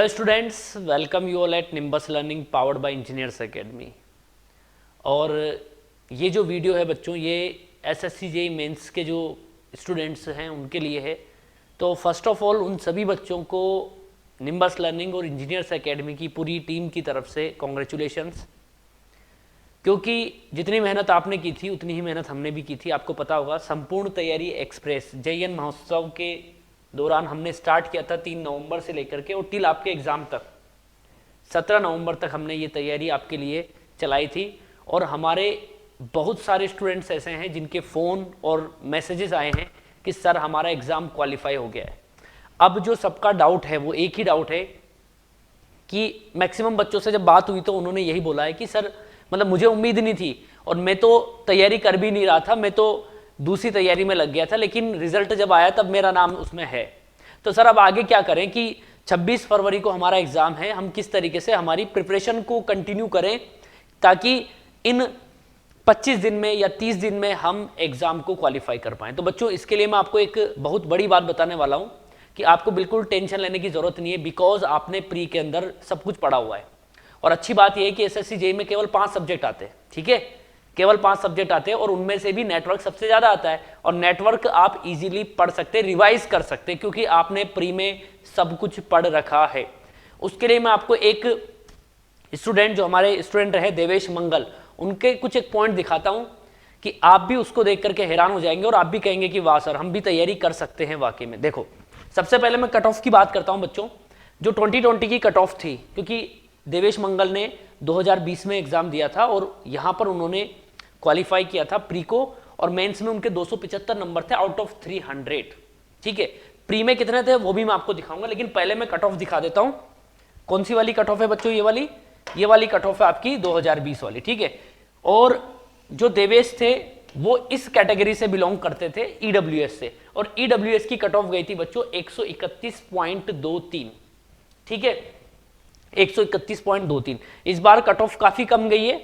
Hello students, welcome you all at nimbus learning powered by engineers academy. और ये जो video है बच्चों, ये एसएससी जेईई मेंस के जो स्टूडेंट्स हैं उनके लिए है। तो फर्स्ट ऑफ ऑल उन सभी बच्चों को निम्बस लर्निंग और इंजीनियर्स एकेडमी की पूरी टीम की तरफ से कॉन्ग्रेचुलेशंस, क्योंकि जितनी मेहनत आपने की थी उतनी ही मेहनत हमने भी की थी। आपको पता होगा, संपूर्ण तैयारी एक्सप्रेस जेईएन महोत्सव के दौरान हमने स्टार्ट किया था 3 नवंबर से लेकर के और टिल आपके एग्ज़ाम तक 17 नवंबर तक हमने ये तैयारी आपके लिए चलाई थी। और हमारे बहुत सारे स्टूडेंट्स ऐसे हैं जिनके फ़ोन और मैसेजेस आए हैं कि सर हमारा एग्ज़ाम क्वालिफाई हो गया है। अब जो सबका डाउट है वो एक ही डाउट है कि मैक्सिमम बच्चों से जब बात हुई तो उन्होंने यही बोला है कि सर मतलब मुझे उम्मीद नहीं थी और मैं तो तैयारी कर भी नहीं रहा था, मैं तो दूसरी तैयारी में लग गया था, लेकिन रिजल्ट जब आया तब मेरा नाम उसमें है। तो सर अब आगे क्या करें कि 26 फरवरी को हमारा एग्ज़ाम है, हम किस तरीके से हमारी प्रिपरेशन को कंटिन्यू करें ताकि इन 25 दिन में या 30 दिन में हम एग्ज़ाम को क्वालिफाई कर पाएँ। तो बच्चों इसके लिए मैं आपको एक बहुत बड़ी बात बताने वाला हूँ कि आपको बिल्कुल टेंशन लेने की ज़रूरत नहीं है, बिकॉज आपने प्री के अंदर सब कुछ पढ़ा हुआ है। और अच्छी बात यह है कि एसएससी जेईई में केवल 5 सब्जेक्ट आते हैं, ठीक है, केवल 5 सब्जेक्ट आते हैं और उनमें से भी नेटवर्क सबसे ज़्यादा आता है। और नेटवर्क आप इजीली पढ़ सकते हैं, रिवाइज कर सकते हैं, क्योंकि आपने प्री में सब कुछ पढ़ रखा है। उसके लिए मैं आपको एक स्टूडेंट जो हमारे स्टूडेंट रहे देवेश मंगल, उनके कुछ एक पॉइंट दिखाता हूँ कि आप भी उसको देख करके हैरान हो जाएंगे और आप भी कहेंगे कि वाह सर हम भी तैयारी कर सकते हैं वाकई में। देखो, सबसे पहले मैं कट ऑफ की बात करता हूँ बच्चों, जो 2020 की कट ऑफ थी, क्योंकि देवेश मंगल ने 2020 में एग्जाम दिया था और यहाँ पर उन्होंने क्वालिफाई किया था प्री को, और मेंस में उनके 275 नंबर थे आउट ऑफ 300, ठीक है। प्री में कितने थे वो भी मैं आपको दिखाऊंगा, लेकिन पहले मैं कट ऑफ दिखा देता हूँ। कौन सी वाली कट ऑफ है बच्चों? ये वाली कट ऑफ है आपकी 2020 वाली, ठीक है। और जो देवेश थे वो इस कैटेगरी से बिलोंग करते थे, ईडब्ल्यूएस से, और ईडब्ल्यूएस की कट ऑफ गई थी बच्चों 131.23, ठीक है, 131.23। इस बार कट ऑफ काफी कम गई है,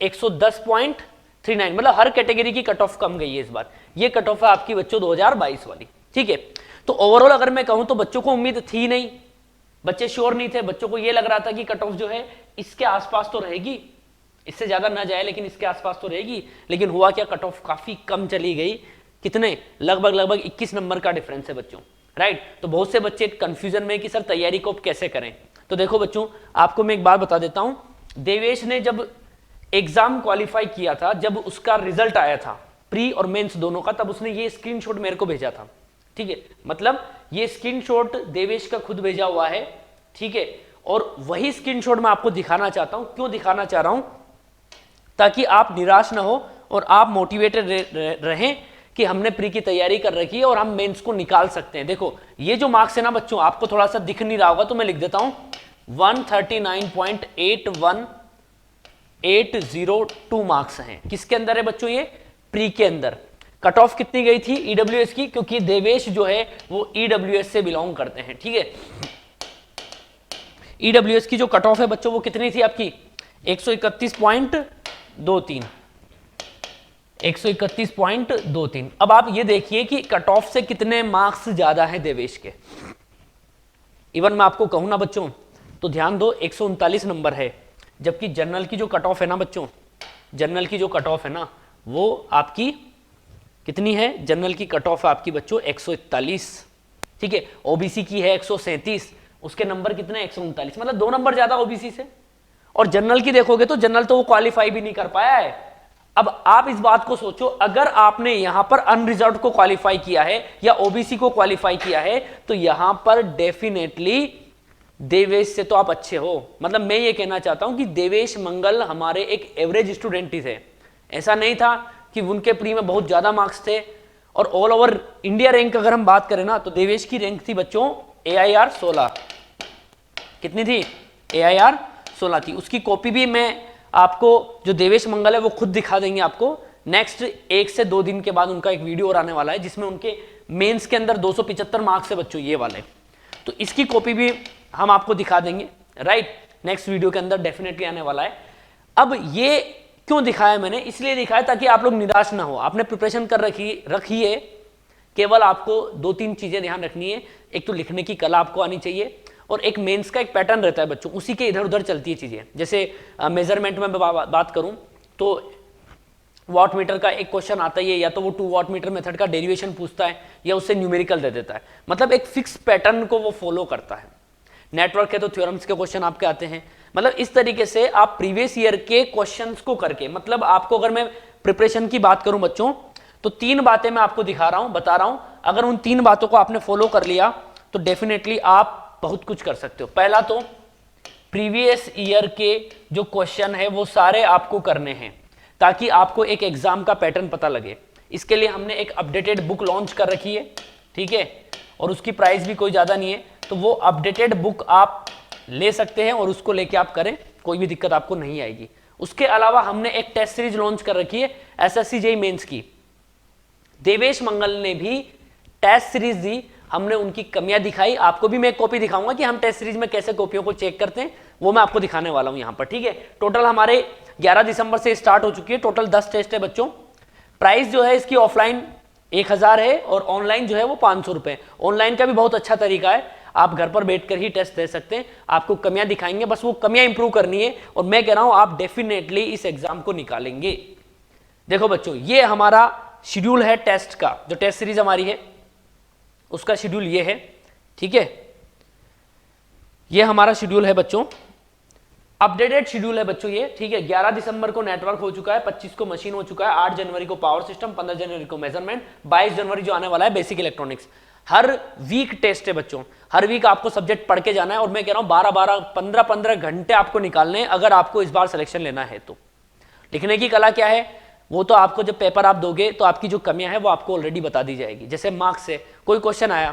110.39, मतलब हर कैटेगरी की कट ऑफ कम गई है इस बार। ये कट ऑफ है आपकी बच्चों 2022 वाली, ठीक है। तो ओवरऑल अगर मैं कहूं तो बच्चों को उम्मीद थी नहीं, बच्चे श्योर नहीं थे, बच्चों को ये लग रहा था कि कट ऑफ जो है इसके आसपास तो रहेगी, इससे ज्यादा ना जाए लेकिन इसके आसपास तो रहेगी। लेकिन हुआ क्या, कट ऑफ काफी कम चली गई। कितने? लगभग 21 नंबर का डिफरेंस है बच्चों, राइट। तो बहुत से बच्चे कंफ्यूजन में कि सर तैयारी को कैसे करें। तो देखो बच्चों, आपको मैं एक बात बता देता हूं, देवेश ने जब एग्जाम क्वालिफाई किया था, जब उसका रिजल्ट आया था प्री और मेंस दोनों का, तब उसने ये स्क्रीनशॉट मेरे को भेजा था, ठीक है। मतलब ये स्क्रीनशॉट देवेश का खुद भेजा हुआ है, ठीक है। और वही स्क्रीनशॉट मैं आपको दिखाना चाहता हूं। क्यों दिखाना चाह रहा हूं? ताकि आप निराश ना हो और आप मोटिवेटेड रहें कि हमने प्री की तैयारी कर रखी है और हम मेंस को निकाल सकते हैं। देखो ये जो मार्क्स है ना बच्चों, आपको थोड़ा सा दिख नहीं रहा होगा तो मैं लिख देता हूं, 139.802 मार्क्स हैं। किसके अंदर है बच्चों? ये प्री के अंदर। कट ऑफ कितनी गई थी ईडब्ल्यूएस की? क्योंकि देवेश जो है वो ईडब्ल्यूएस से बिलोंग करते हैं, ठीक है। ईडब्ल्यूएस की जो कट ऑफ है बच्चों वो कितनी थी आपकी? 131.23, 131.23। अब आप ये देखिए कि कट ऑफ से कितने मार्क्स ज्यादा है देवेश के। इवन मैं आपको कहूं ना बच्चों तो ध्यान दो, 139 नंबर है, जबकि जनरल की जो कट ऑफ है ना बच्चों, जनरल की जो कट ऑफ है ना वो आपकी कितनी है? जनरल की कट ऑफ आपकी बच्चों 141, ठीक है। ओबीसी की है 137, उसके नंबर कितने? 139, मतलब 2 नंबर ज्यादा ओबीसी से। और जनरल की देखोगे तो जनरल तो वो क्वालिफाई भी नहीं कर पाया है। अब आप इस बात को सोचो, अगर आपने यहां पर अनरिजर्व्ड को क्वालिफाई किया है या ओबीसी को क्वालिफाई किया है तो यहां पर डेफिनेटली देवेश से तो आप अच्छे हो। मतलब मैं ये कहना चाहता हूं कि देवेश मंगल हमारे एक एवरेज स्टूडेंट ही थे। ऐसा नहीं था कि उनके प्री में बहुत ज्यादा मार्क्स थे। और ऑल ओवर इंडिया रैंक अगर हम बात करें ना तो देवेश की रैंक थी बच्चों AIR 16। कितनी थी? AIR 16 थी। उसकी कॉपी भी मैं आपको, जो देवेश मंगल है वो खुद दिखा देंगे आपको। नेक्स्ट 1 से 2 दिन के बाद उनका एक वीडियो और आने वाला है जिसमें उनके मेंस के अंदर 275 मार्क्स है बच्चों, ये वाले। तो इसकी कॉपी भी हम आपको दिखा देंगे, राइट, नेक्स्ट वीडियो के अंदर डेफिनेटली आने वाला है। अब ये क्यों दिखाया मैंने? इसलिए दिखाया ताकि आप लोग निराश ना हो। आपने प्रिपरेशन कर रखी है, केवल आपको 2-3 चीजें ध्यान रखनी है। एक तो लिखने की कला आपको आनी चाहिए, और एक मेंस का एक पैटर्न रहता है बच्चों, उसी के इधर उधर चलती है चीजें। जैसे मेजरमेंट में बात करूं तो वाट मीटर का एक क्वेश्चन आता ही है, या तो वो 2 वाट मीटर मेथड का डेरिवेशन पूछता है या उससे न्यूमेरिकल दे देता है, मतलब एक फिक्स पैटर्न को वो फॉलो करता है। नेटवर्क के तो थ्योरम्स के क्वेश्चन आपके आते हैं। मतलब इस तरीके से आप प्रीवियस ईयर के क्वेश्चंस को करके, मतलब आपको अगर मैं प्रिपरेशन की बात करूं बच्चों तो 3 बातें मैं आपको बता रहा हूं, अगर उन 3 बातों को आपने फॉलो कर लिया तो डेफिनेटली आप बहुत कुछ कर सकते हो। पहला तो प्रीवियस ईयर के जो क्वेश्चन है वो सारे आपको करने हैं ताकि आपको एक एग्जाम का पैटर्न पता लगे। इसके लिए हमने एक अपडेटेड बुक लॉन्च कर रखी है, ठीक है, और उसकी प्राइस भी कोई ज़्यादा नहीं है, तो वो अपडेटेड बुक आप ले सकते हैं और उसको लेके आप करें, कोई भी दिक्कत आपको नहीं आएगी। उसके अलावा हमने एक टेस्ट सीरीज लॉन्च कर रखी है एसएससी जेईई मेंस की। देवेश मंगल ने भी टेस्ट सीरीज दी, हमने उनकी कमियां दिखाई, आपको भी मैं एक कॉपी दिखाऊंगा कि हम टेस्ट सीरीज में कैसे कॉपियों को चेक करते हैं, वो मैं आपको दिखाने वाला हूं यहां पर, ठीक है। टोटल हमारे 11 दिसंबर से स्टार्ट हो चुकी है, टोटल 10 टेस्ट है बच्चों। प्राइस जो है इसकी ऑफलाइन 1000 है और ऑनलाइन जो है वो 500 रुपए। ऑनलाइन का भी बहुत अच्छा तरीका है, आप घर पर बैठकर ही टेस्ट दे सकते हैं, आपको कमियां दिखाएंगे, बस वो कमियां इंप्रूव करनी है और मैं कह रहा हूं आप डेफिनेटली इस एग्जाम को निकालेंगे। देखो बच्चों, ये हमारा शेड्यूल है टेस्ट का, जो टेस्ट सीरीज हमारी है उसका शेड्यूल ये है, ठीक है। ये हमारा शेड्यूल है बच्चों, अपडेटेड शेड्यूल है बच्चों ये, ठीक है। 11 दिसंबर को नेटवर्क हो चुका है, 25 को मशीन हो चुका है, 8 जनवरी को पावर सिस्टम, 15 जनवरी को मेजरमेंट, 22 जनवरी जो आने वाला है बेसिक इलेक्ट्रॉनिक्स। हर वीक टेस्ट है बच्चों, हर वीक आपको सब्जेक्ट पढ़ के जाना है और मैं कह रहा हूं 12-12, 15-15 घंटे आपको निकालने हैं अगर आपको इस बार सिलेक्शन लेना है तो। लिखने की कला क्या है, वो तो आपको जब पेपर आप दोगे तो आपकी जो कमियां हैं वो आपको ऑलरेडी बता दी जाएगी। जैसे मार्क्स से कोई क्वेश्चन आया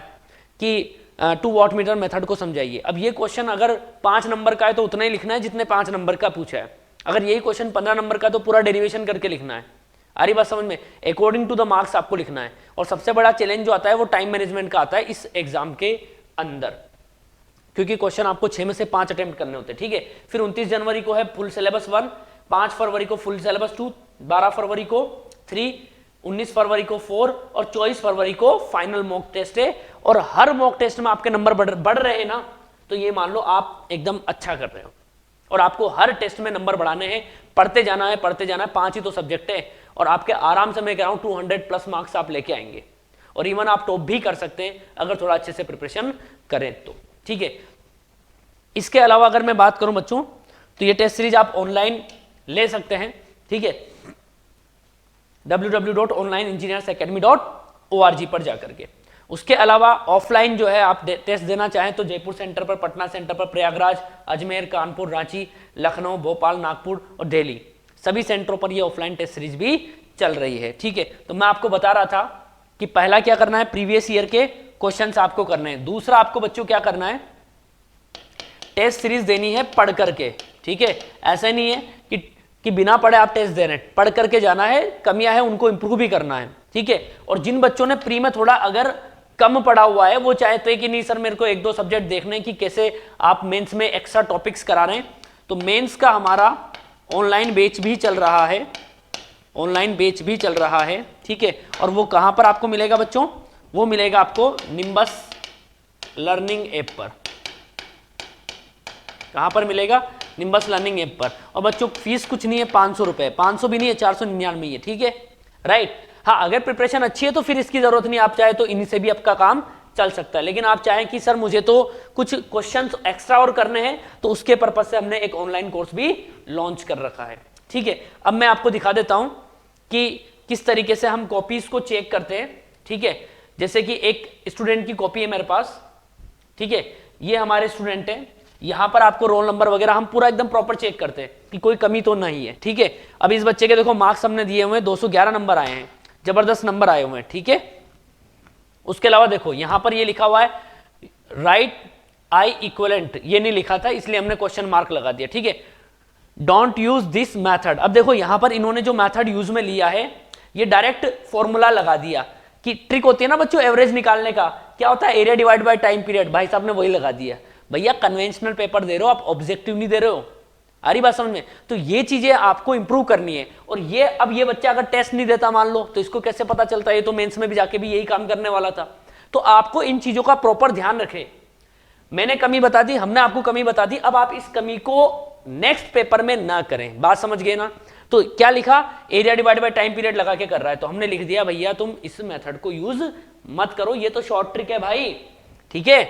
कि 2 वाट मीटर मेथड को समझाइए, अब ये क्वेश्चन अगर 5 नंबर का है तो उतना ही लिखना है जितने 5 नंबर का पूछा है। अगर यही क्वेश्चन 15 नंबर का तो पूरा डेरिवेशन करके लिखना है। आ रही बात समझ में, अकॉर्डिंग टू द मार्क्स आपको लिखना है। और सबसे बड़ा चैलेंज जो आता है वो टाइम मैनेजमेंट का आता है इस एग्जाम के अंदर, क्योंकि क्वेश्चन आपको 6 में से 5 अटेम्प्ट करने होते हैं, ठीक है। फिर 29 जनवरी को है फुल सिलेबस 1, 5 फरवरी को फुल सिलेबस 2, 12 फरवरी को 3, 19 फरवरी को 4 और 24 फरवरी को फाइनल मॉक टेस्ट है। और हर मॉक टेस्ट में आपके नंबर बढ़ रहे हैं ना, तो ये मान लो आप एकदम अच्छा कर रहे हो और आपको हर टेस्ट में नंबर बढ़ाने हैं, पढ़ते जाना है 5 ही तो सब्जेक्ट है और आपके आराम से मैं कह रहा हूं 200 प्लस मार्क्स आप लेके आएंगे और इवन आप टॉप भी कर सकते हैं अगर थोड़ा अच्छे से प्रिपरेशन करें तो, ठीक है। इसके अलावा अगर मैं बात करूं बच्चों तो ये टेस्ट सीरीज आप ऑनलाइन ले सकते हैं, ठीक है, www.onlineengineersacademy.org पर जाकर के। उसके अलावा ऑफलाइन जो है आप टेस्ट देना चाहें तो जयपुर सेंटर पर, पटना सेंटर पर, प्रयागराज, अजमेर, कानपुर, रांची, लखनऊ, भोपाल, नागपुर और दिल्ली, सभी सेंटरों पर ये ऑफलाइन टेस्ट सीरीज भी चल रही है, ठीक है। तो मैं आपको बता रहा था कि पहला क्या करना है, प्रीवियस ईयर के क्वेश्चंस आपको करने हैं। दूसरा आपको बच्चों क्या करना है, टेस्ट सीरीज देनी है पढ़ करके, ठीक है। ऐसा नहीं है कि बिना पढ़े आप टेस्ट दे रहे हैं, पढ़ करके जाना है, कमियां है उनको इंप्रूव भी करना है, ठीक है। और जिन बच्चों ने प्री में थोड़ा अगर कम पढ़ा हुआ है वो चाहते हैं कि नहीं सर मेरे को 1-2 सब्जेक्ट देखने कि कैसे आप मेंस में एक्स्ट्रा टॉपिक्स करा रहे हैं, तो मेंस का हमारा ऑनलाइन बैच भी चल रहा है, ठीक है। और वो कहां पर आपको मिलेगा बच्चों, वो मिलेगा आपको निम्बस लर्निंग ऐप पर। कहां पर मिलेगा, निम्बस लर्निंग ऐप पर। और बच्चों फीस कुछ नहीं है, 500 रुपए, 500 भी नहीं है, 499 है, ठीक है, राइट। हाँ, अगर प्रिपरेशन अच्छी है तो फिर इसकी जरूरत नहीं, आप चाहे तो इन्हीं से भी आपका काम चल सकता है। लेकिन आप चाहें कि सर मुझे तो कुछ क्वेश्चंस एक्स्ट्रा और करने हैं, तो उसके पर्पज से हमने एक ऑनलाइन कोर्स भी लॉन्च कर रखा है, ठीक है। अब मैं आपको दिखा देता हूं कि किस तरीके से हम कॉपीज को चेक करते हैं, ठीक है। जैसे कि एक स्टूडेंट की कॉपी है मेरे पास, ठीक है, ये हमारे स्टूडेंट है, यहां पर आपको रोल नंबर वगैरह हम पूरा एकदम प्रॉपर चेक करते हैं कि कोई कमी तो नहीं है, ठीक है। अब इस बच्चे के देखो मार्क्स हमने दिए हुए हैं, 211 नंबर आए हैं, जबरदस्त नंबर आए हुए हैं, ठीक है। उसके अलावा देखो यहां पर ये लिखा हुआ है राइट आई इक्विवेलेंट, ये नहीं लिखा था इसलिए हमने क्वेश्चन मार्क लगा दिया, ठीक है। डोंट यूज दिस मैथड, अब देखो यहां पर इन्होंने जो मैथड यूज में लिया है ये डायरेक्ट फॉर्मूला लगा दिया, कि ट्रिक होती है ना बच्चों एवरेज निकालने का, क्या होता है area divide by time period, भाई साहब ने वही लगा दिया। भैया कन्वेंशनल पेपर दे रहे हो आप, ऑब्जेक्टिव नहीं दे रहे हो, आ रही बात समझ में। तो ये चीजें आपको इंप्रूव करनी है। और ये अब ये बच्चा अगर टेस्ट नहीं देता मान लो, तो इसको कैसे पता चलता है, ये तो मेंस में भी जाके भी यही काम करने वाला था। तो आपको इन चीजों का प्रॉपर ध्यान रखें। मैंने कमी बता दी, हमने आपको कमी बता दी, अब आप इस कमी को नेक्स्ट पेपर में ना करें। बात समझ गए ना? तो क्या लिखा, area divide by time period लगा के कर रहा है, तो हमने लिख दिया भैया तुम इस मेथड को यूज मत करो, ये तो शॉर्ट ट्रिक है भाई, ठीक है।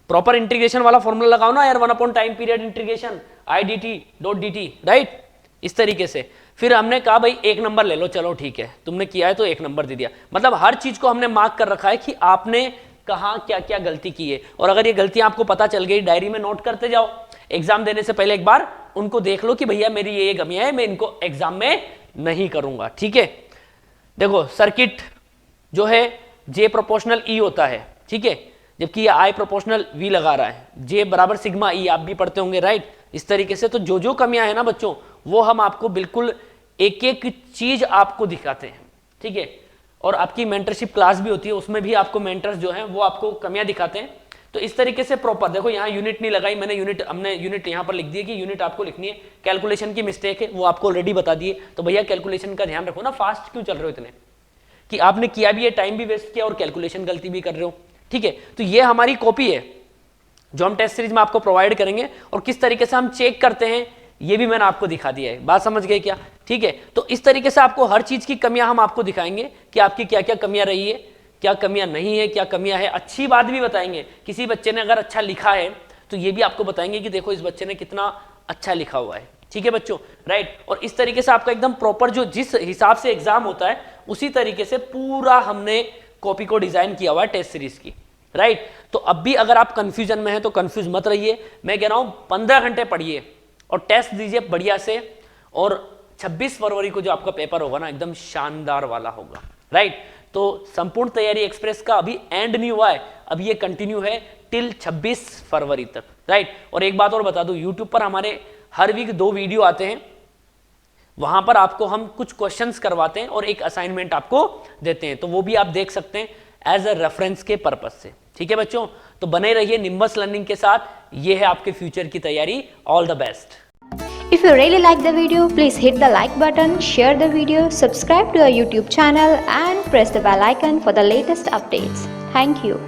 प्रॉपर इंटीग्रेशन वाला फॉर्मूला लगाओ ना यार, 1 upon time period integration I D T dot D T, right, इस तरीके से। फिर हमने कहा भाई 1 नंबर ले लो, चलो ठीक है, तुमने किया है तो 1 नंबर दे दिया। मतलब हर चीज को हमने मार्क कर रखा है कि आपने कहाँ क्या क्या गलती की है, और अगर ये गलतियां आपको पता चल गई डायरी में नोट करते जाओ। एग्जाम देने से पहले एक बार उनको देख लो कि भैया मेरी ये कमियां है, मैं इनको एग्जाम में नहीं करूंगा, ठीक है। देखो सर्किट जो है जे प्रोपोर्शनल ई होता है, ठीक है, जबकि ये आई प्रोपोर्शनल वी लगा रहा है, जे बराबर सिग्मा ई, आप भी पढ़ते होंगे, राइट, इस तरीके से। तो जो जो कमियां है ना बच्चों, वो हम आपको बिल्कुल एक एक चीज आपको दिखाते हैं, ठीक है। और आपकी मेंटरशिप क्लास भी होती है, उसमें भी आपको मेंटर्स जो हैं वो आपको कमियां दिखाते हैं। तो इस तरीके से प्रॉपर देखो, यहाँ यूनिट नहीं लगाई मैंने, हमने यूनिट यहाँ पर लिख दी कि यूनिट आपको लिखनी है। कैलकुलेशन की मिस्टेक है वो आपको ऑलरेडी बता दिए, तो भैया कैलकुलेशन का ध्यान रखो ना, फास्ट क्यों चल रहे हो इतने, कि आपने किया भी है, टाइम भी वेस्ट किया और कैलकुलेशन गलती भी कर रहे हो, ठीक है। तो ये हमारी कॉपी है जो हम टेस्ट सीरीज में आपको प्रोवाइड करेंगे, और किस तरीके से हम चेक करते हैं ये भी मैंने आपको दिखा दिया है। बात समझ गए क्या? ठीक है। तो इस तरीके से आपको हर चीज की कमियां हम आपको दिखाएंगे कि आपकी क्या क्या कमियां रही है, क्या कमियां नहीं है, क्या कमियां है। अच्छी बात भी बताएंगे, किसी बच्चे ने अगर अच्छा लिखा है तो ये भी आपको बताएंगे कि देखो इस बच्चे ने कितना अच्छा लिखा हुआ है, ठीक है बच्चों, राइट। और इस तरीके से आपका एकदम प्रॉपर जो जिस हिसाब से एग्जाम होता है उसी तरीके से पूरा हमने कॉपी को डिजाइन किया हुआ है टेस्ट सीरीज की, राइट। तो अब भी अगर आप कंफ्यूजन में हैं तो कंफ्यूज मत रहिए, मैं कह रहा हूं 15 घंटे पढ़िए और टेस्ट दीजिए बढ़िया से, और 26 फरवरी को जो आपका पेपर होगा ना एकदम शानदार वाला होगा, राइट। तो संपूर्ण तैयारी एक्सप्रेस का अभी एंड नहीं हुआ है, अभी ये कंटिन्यू है टिल 26 फरवरी तक, राइट। और एक बात और बता दूं, यूट्यूब पर हमारे हर वीक 2 वीडियो आते हैं, वहां पर आपको हम कुछ क्वेश्चंस करवाते हैं और एक असाइनमेंट आपको देते हैं, तो वो भी आप देख सकते हैं एज अ रेफरेंस के पर्पज से, ठीक है बच्चों। तो बने रहिए निम्बस लर्निंग के साथ, ये है आपके फ्यूचर की तैयारी। All the best. If you really like the video, please hit the like button, share the video, subscribe to our YouTube channel and press the bell icon for the latest updates. Thank you.